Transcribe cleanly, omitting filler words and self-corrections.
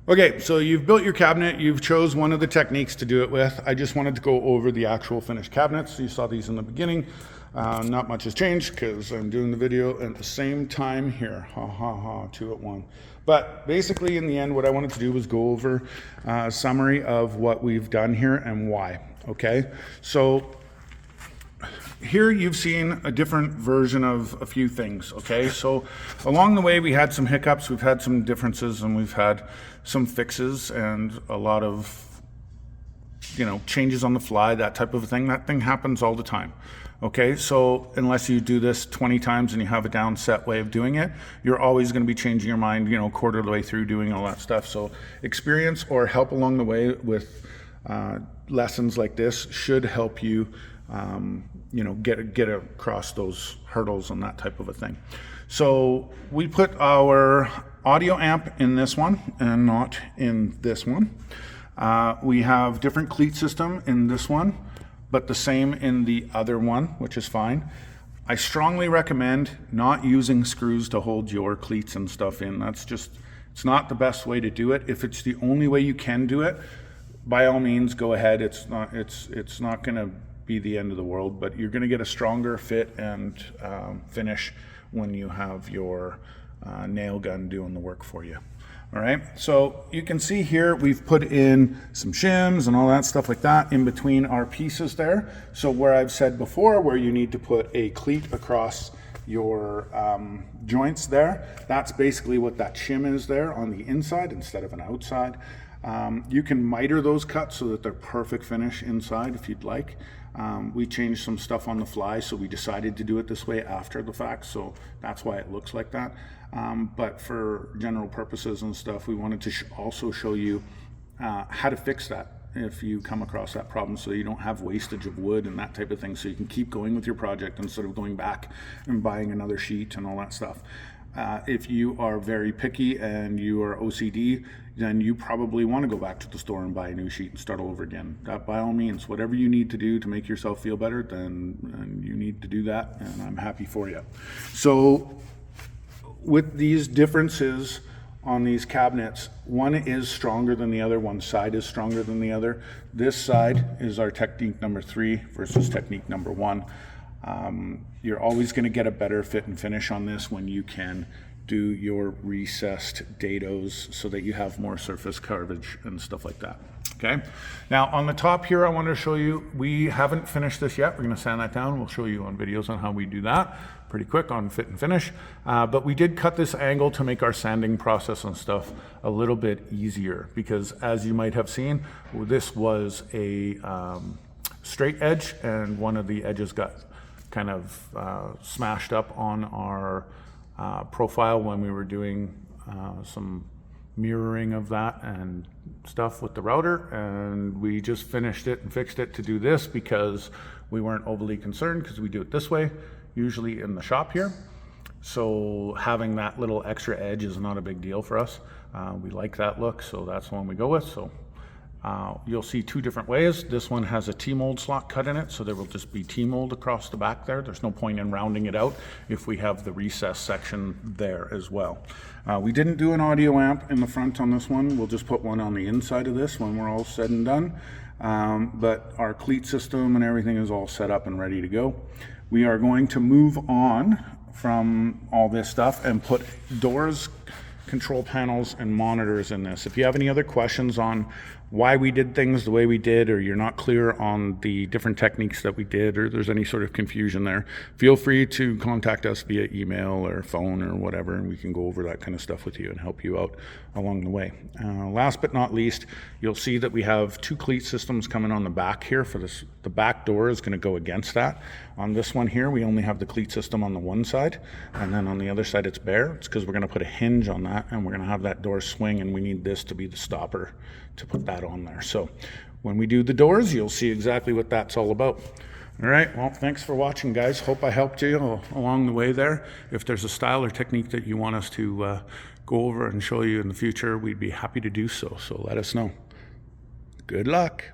Okay, so you've built your cabinet, you've chose one of the techniques to do it with. I just wanted to go over the actual finished cabinets. You saw these in the beginning. Not much has changed because I'm doing the video at the same time here. Ha ha ha, 2 at 1. But basically in the end, what I wanted to do was go over a summary of what we've done here and why, okay? So here you've seen a different version of a few things, okay? So along the way we had some hiccups, we've had some differences, and we've had some fixes and a lot of, changes on the fly, that type of thing. That thing happens all the time, okay? So unless you do this 20 times and you have a down set way of doing it, you're always gonna be changing your mind, quarter of the way through doing all that stuff. So experience or help along the way with lessons like this should help you get across those hurdles and that type of a thing. So we put our audio amp in this one and not in this one. We have different cleat system in this one, but the same in the other one, which is fine. I strongly recommend not using screws to hold your cleats and stuff in. It's not the best way to do it. If it's the only way you can do it, by all means, go ahead. It's not gonna be the end of the world, but you're gonna get a stronger fit and finish when you have your nail gun doing the work for you. All right, so you can see here we've put in some shims and all that stuff like that in between our pieces there. So where I've said before, where you need to put a cleat across your joints there, that's basically what that shim is there on the inside instead of an outside. You can miter those cuts so that they're perfect finish inside if you'd like. We changed some stuff on the fly, so we decided to do it this way after the fact, so that's why it looks like that. But for general purposes and stuff, we wanted to also show you how to fix that if you come across that problem, so you don't have wastage of wood and that type of thing, so you can keep going with your project instead of going back and buying another sheet and all that stuff. If you are very picky and you are OCD, then you probably want to go back to the store and buy a new sheet and start all over again. That, by all means, whatever you need to do to make yourself feel better, then you need to do that, and I'm happy for you. So with these differences on these cabinets, one is stronger than the other, one side is stronger than the other. This side is our technique number 3 versus technique number 1. You're always going to get a better fit and finish on this when you can do your recessed dados so that you have more surface coverage and stuff like that. Okay, now on the top here I want to show you, we haven't finished this yet. We're going to sand that down. We'll show you on videos on how we do that pretty quick on fit and finish, but we did cut this angle to make our sanding process and stuff a little bit easier, because as you might have seen, this was a straight edge and one of the edges got kind of smashed up on our profile when we were doing some mirroring of that and stuff with the router, and we just finished it and fixed it to do this because we weren't overly concerned, because we do it this way usually in the shop here. So having that little extra edge is not a big deal for us. We like that look, so that's the one we go with. So you'll see 2 different ways. This one has a T-mold slot cut in it, so there will just be T-mold across the back there. There's no point in rounding it out if we have the recess section there as well. We didn't do an audio amp in the front on this one. We'll just put one on the inside of this when we're all said and done. But our cleat system and everything is all set up and ready to go. We are going to move on from all this stuff and put doors, control panels, and monitors in this. If you have any other questions on why we did things the way we did, or you're not clear on the different techniques that we did, or there's any sort of confusion there, feel free to contact us via email or phone or whatever, and we can go over that kind of stuff with you and help you out along the way. Last but not least, you'll see that we have 2 cleat systems coming on the back here for this. The back door is going to go against that. On this one here, we only have the cleat system on the one side, and then on the other side it's bare. It's because we're going to put a hinge on that, and we're going to have that door swing, and we need this to be the stopper to put that on there. So when we do the doors, you'll see exactly what that's all about. All right, well, thanks for watching, guys. Hope I helped you along the way there. If there's a style or technique that you want us to go over and show you in the future, we'd be happy to do so. So let us know. Good luck.